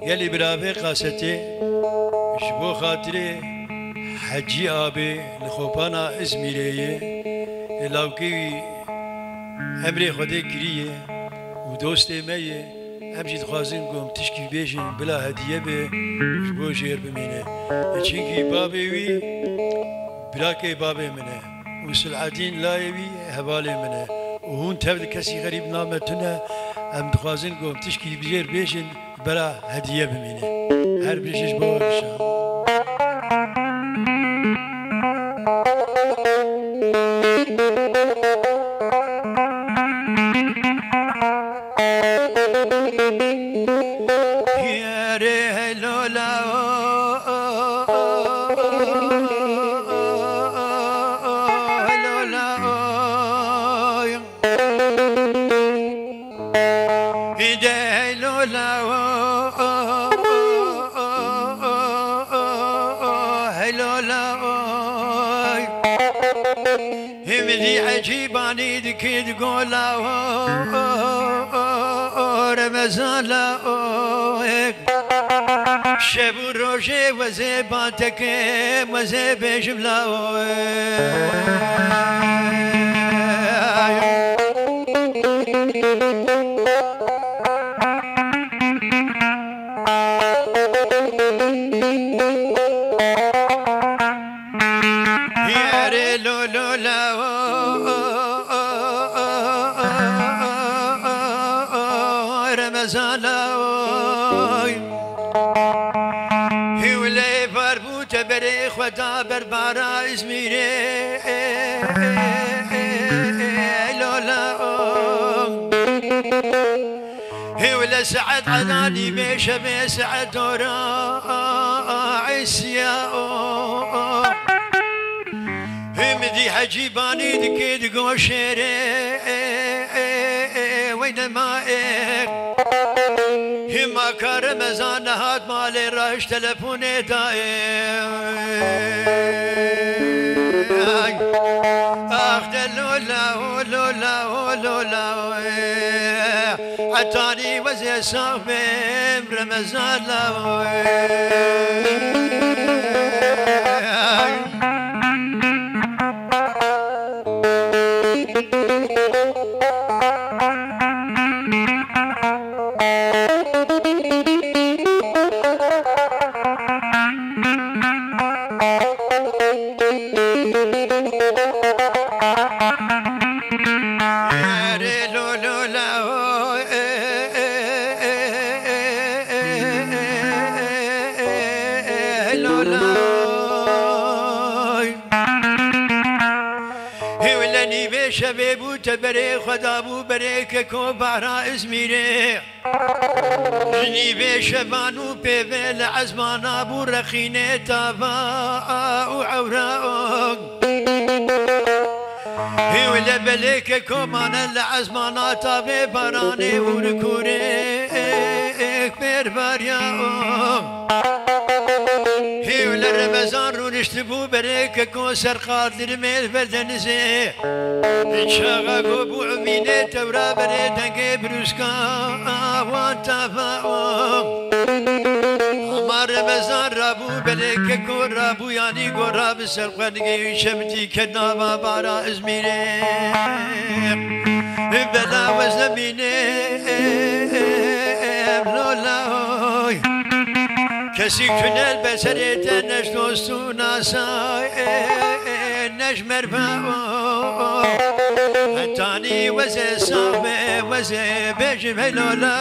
قالي برافي قاستي شبو خاطري حجي أبي لخوبانا إزميرية لاوكي أمري خدي كريه ودوستي مايه أمشي تخازن قوم تشكي بيجن بلا هدية بي شبو شير بمينه تشيكي بابي وي بلاكي بابي منه وسلعتين لا يبي هبالي منه وهون تبدأ كسي غريب نامتنا أم تخازن قوم تشكي بجير بيجن بلا هدية بمينه هر بيجش بوشان عجيباني ذكي تقول رمزان لا شبو روجي وزيباتك وزيب جملا يا ريلو لولا هي ولا فربوت بري خدا بربارا إزميري لولا هي ولا سعد علاني بشبه سعد دورا عسيا هي مدي حجيباني دكيد قوشيري وينما هما كرمزان هاد مالي راش تلفوني اخ لولا لولا لولا عتاني وزي صاحبي رمزان شبابو تبري خدابو بريك كو بحرا إزميري جنيبي شبانو بيبل عزمان أبو رخيني تابا وعوراق هي ولا بليك كو مانا العزمان تابي براني وركوري بير باريا هي ولا رمزان رو نشتبو بريك كو سرقات لرميل بردنزي شاغا قبو عميني تورا بريدنكي بروسكا وانتفاهم عمار رمزان رابو بريك كو رابو يعني كو راب السرقانكي شمتي كدنابا بارا ازميني بلا وزميني بلولاوي كسي تنال بسريت نجلوسو ناساي نجمر باو هتاني وزي صاحبي وزي بيجم هلولا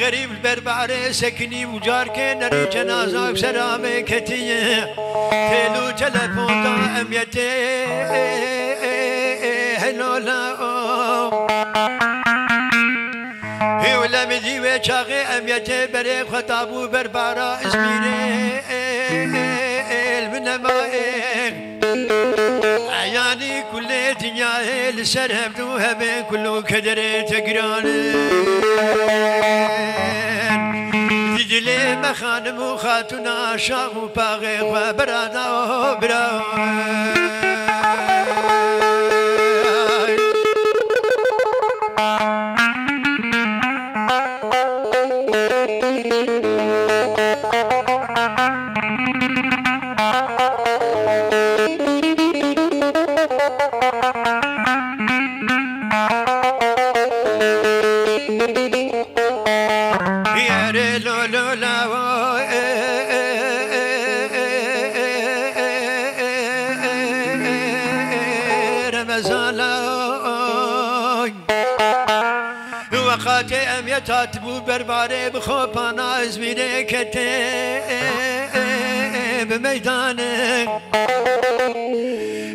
غريب البربعري سكني وجار كنري جنازة بسلامة كتية تلو تلفون دائم يتي هلولا امدی و چاقی امیت بره خطابو بربارا ازمیره المنمائه عیانی کل دنیای لسر هبدو همه کلو کدر تگرانه دیدلی مخانم و خاتون عاشق و پاقی و برادا و برا وقتی امیتات بو برباره بخوابانا ازمیره کته بمیدانه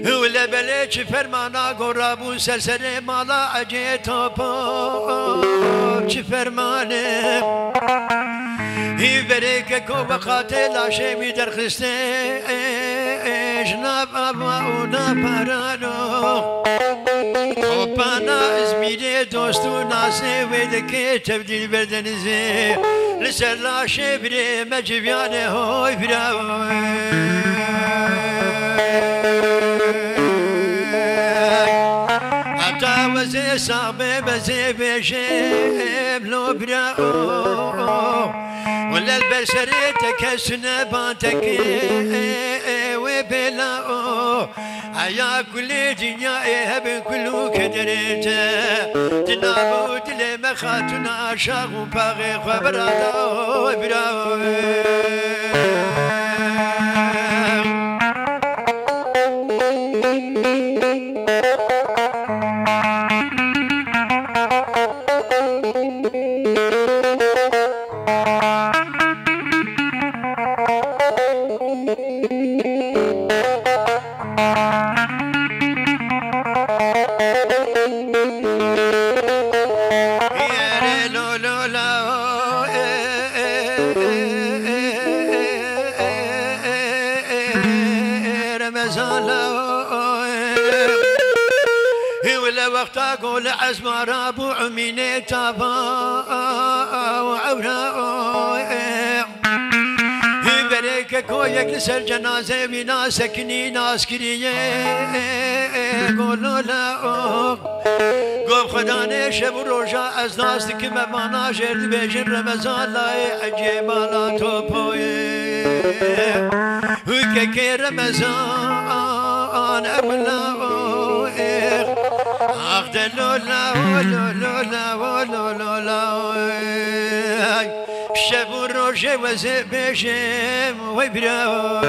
ولا بله چه فرمانا گرابو سرسر مالا عجه توپا چه فرمانه هی بره که کو وقتی لاشه می درخسته جناب ابا اونا پرانو خوبانا ازمیره دوستو ناسه ویده که تبدیل بردنزه لسر لاشه بره مجبیانه های براوی حتی وزه صعبه بزه بشم لو براو ولا البشرية تكسنا بانتك وبلاو عيا كل دنيا هبن كل كدرته تنابو دل مخاتنا شاغو باغي خبرادا وبراو وقتا قول عزم رابو عميني تابا وعورا بريك كويك لسر جنازة بنا سكني ناس كريه قولوا لا قوم خداني شب روجا از ناس دك مبانا جرد بيجن رمضان لاي عجي بالا توبوي وكي رمضان أبلا أخذ لولا ولولا ولولا شب روجا وزبشم ويبراو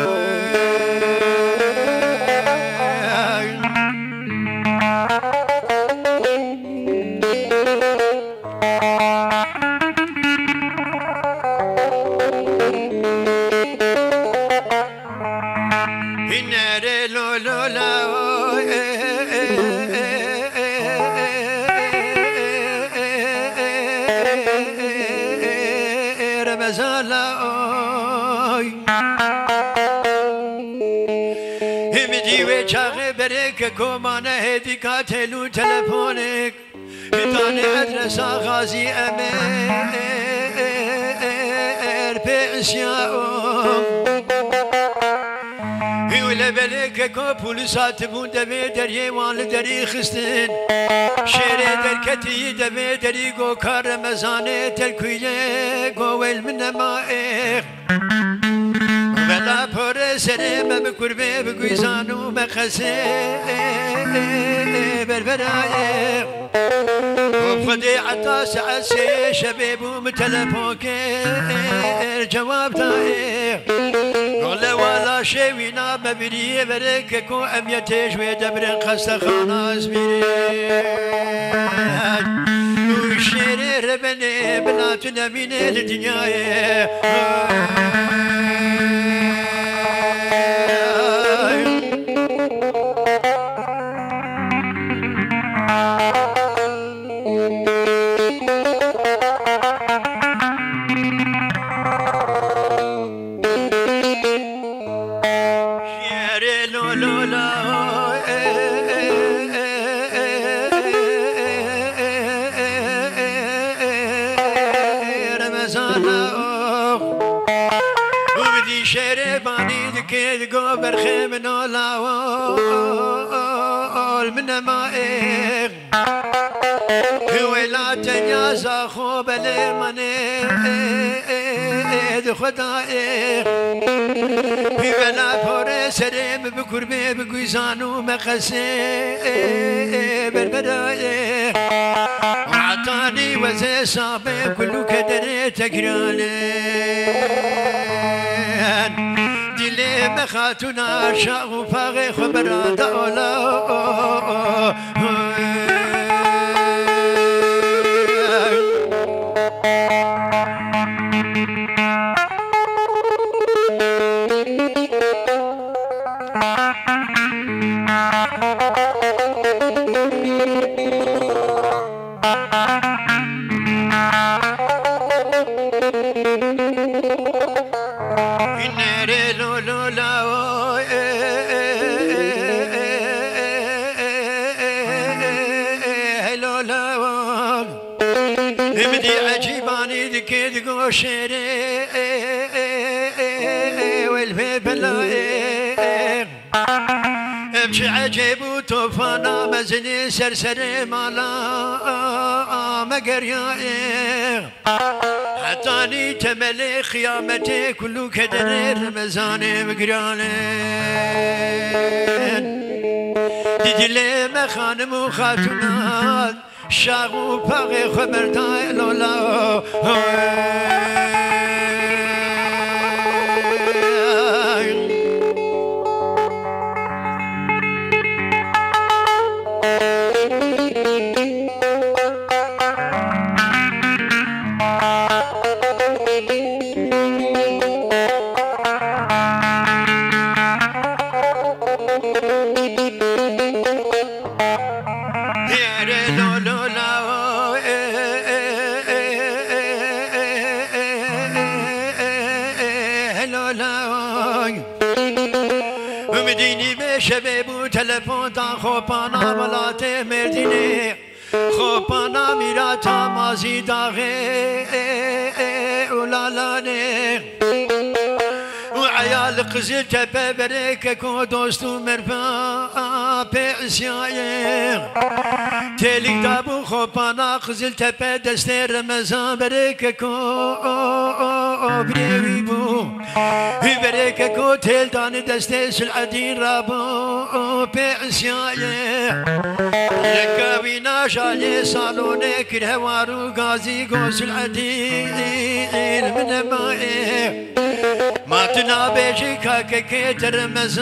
چاقه بره که کمانه هدی کاتلو تلفونک هتانه ادرس آغازی امر پیسیاؤم ولا بله که کو پولیسات بون دمه دریه وان دری خستن شعر درکتی دمه دری گو کار رمضانه تلکویه گویل من مائق ولا پر سره بکربه بگویزانو مخسه بربرایه خدي عطا ساعة سي شباب ومتلفوك جواب تايه ولا ولا شي وينا مبري برككو اميتش ويدبر خستخانا اسميري وشيري ربني بناتنا من الدنيا لولا رمضان وبدي شرباني دكيد قبر خيم نولا من مائق ولا تنيازا خوب لمني خدائق ولا فور سريم بكربي بقيزانو مقسي بربرائق وعطاني وزي صابي كل كدري تكرالين دلي مخاتنا شاغو فاغي خبرا دولا بدي عجيباني ذكيت قوشيري والبيبلاي ابشي عجيب وطوفانا مزني سرسري مالا مقرياي حتاني تملي خيامتي كله كدر رمزاني مقريانين ديدي مخانم وخاتونات شاغو باغي خبر داي لولا مديني بشباب وتلفون تا خوبانا بلاتي مرديني خوبانا ميراتا مازي داغي ولالاني وعيال قزل تبا بريكا كو دوستو مرفا بيعسيايين تيليك دابو خوبانا قزل تبا دستي رمزان بريكا كو بريوي بو بريكا كو تيل داني دستي سلعدين رابو بيعسيايين لكاوينا جالي صالوني كرهوارو غازي غوز العدين من مائي ما تنابيجي كاكي ترمزان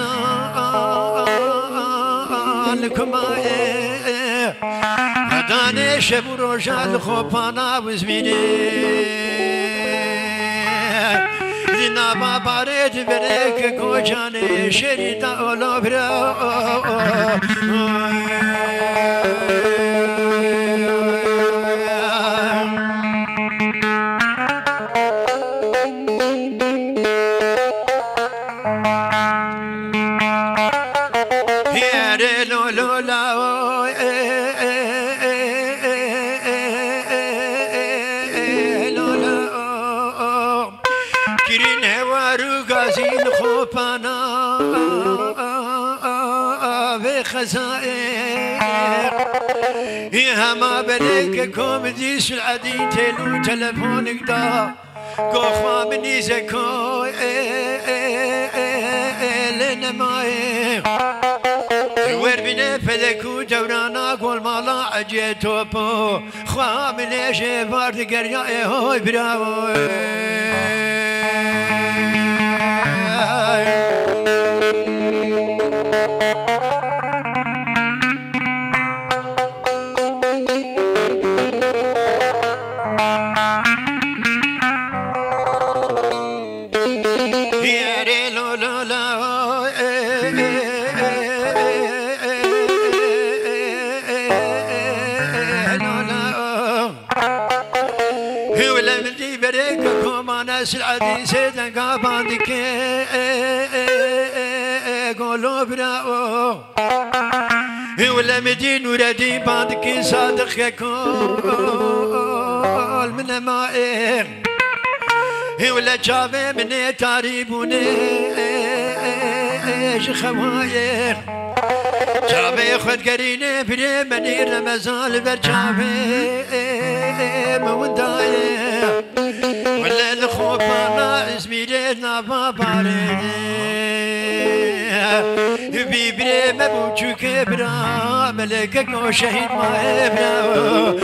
كمائي هداني شبو روجال خوبانا وزميني دينا باباريت بريك كوجاني شريطة أولو برا كرين هوارو غازين خوبانا بخزائر هما بريك كومدي سلعدين تلو تلفونك دا قوخوا مني زكو لنماي وربنا فلكو دورانا قول مالا عجيتو بو خوا من ايشي بارد قريا هوي براوي سلعدي سيدنا قابان دكي قولوا براو ولا مدين وردي بعدك صادق يكون من مائم ولا جابه من تاريبوني خواير جابه خد قرينه بري مني رمزان برجابه موندايه ولا الخوفانا ازميرنا باباري بيبري مبوچو كبرا ملكك وشهيد ما ابرا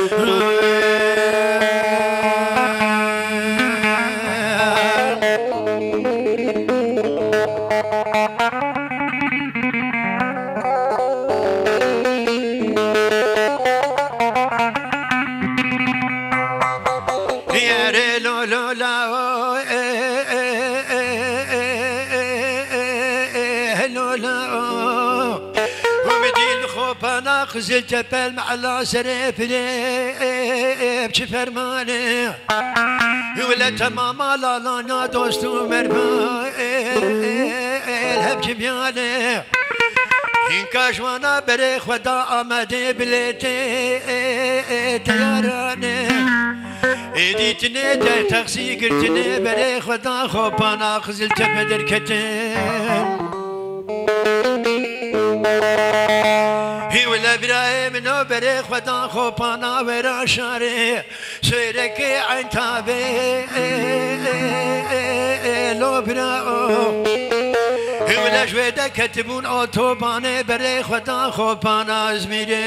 خزلت بالمعلا سريف ليه بشفرماني ولا تماما لا لا دوستو مربا الهب جبياني إن كاشوانا بريخ ودا آمدي بليتي تياراني إديتني تغسي قرتني بريخ ودا خوبانا خزلت بدركتين هي ولا برايم نو بريخ ودان خوبانا ورا شاري سيرك عين تابي لو براو هي ولا جويدا كتبون اوتوباني بريخ ودان خوبانا زميري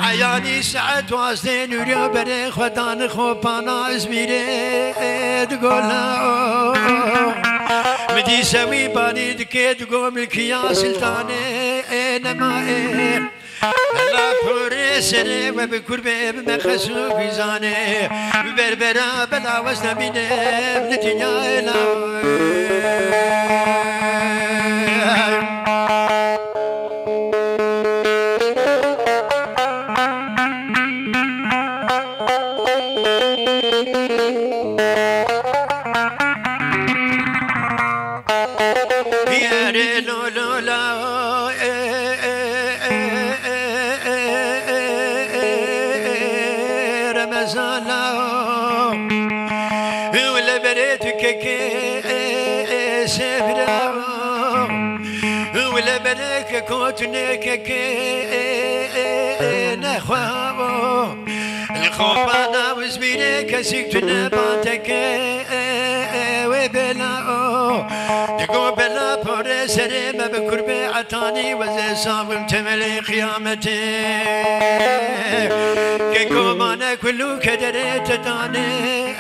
عياني سعد وازدين وريا بريخ ودان خوبانا زميري تقول مدي سوي باني دكيت قوم الكيا سلطاني نمائي لا بوريسني وبكربي بمخسو بيزاني بربرا بلا وزنبيني بنتيا لا كوتنك نخواه الخوفانا وزمينك سيكتنا بانتك وبلاو تقو بلا بور سريم بكربي عطاني وزي صابم تملي قيامتي كيكو مانا كلو كدري تداني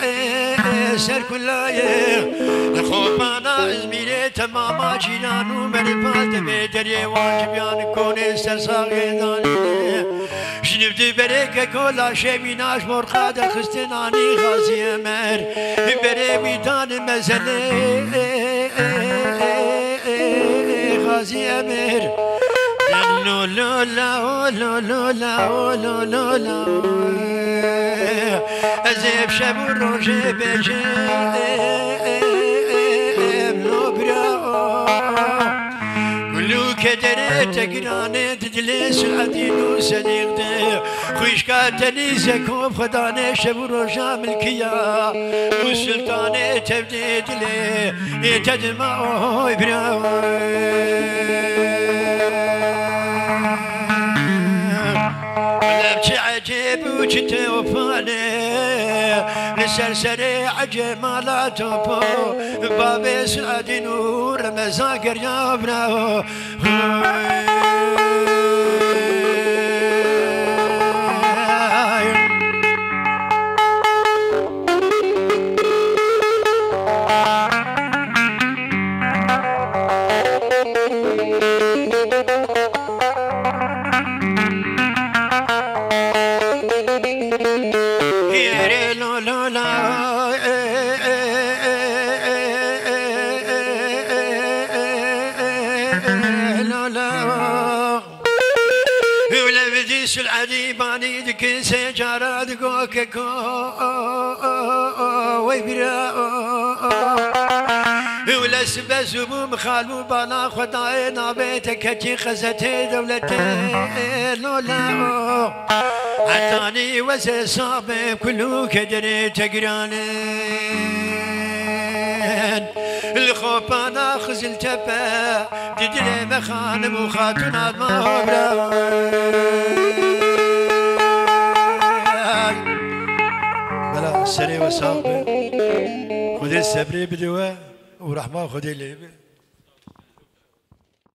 سر كلايه الخوفانا زميني تماما جيرانو مرفات بيدري واجبيان كوني سرساقي داني شنفت بريك كولا شميناش مرقاد خستناني غازي امر بري ويدان مزلي غازي امر لو لا لا لا لا لا لا ازيب شبو روجي بجي كدري تقراني تجلس العدين وصديقتي خوش كاتني زكوب خداني شبو روجا ملكيا والسلطاني تبديد لي يتدمع لبشي عجيب وجت وفاني لسرسري عجيب ما لا توبو بابي سعد نور مزاقر يا براو العديباني دك سجارات كوكا ويبرا ولا سبزو مخالو بانا خداي نابيتك كي خزتي دولتي لولا عطاني وزي صابي كلو كدري تقرانين الخوف انا خزل تبا تدري مخانم وخاتنا ما هو بلا سري وصابي خذي السبري بدواء ورحمه خذي لي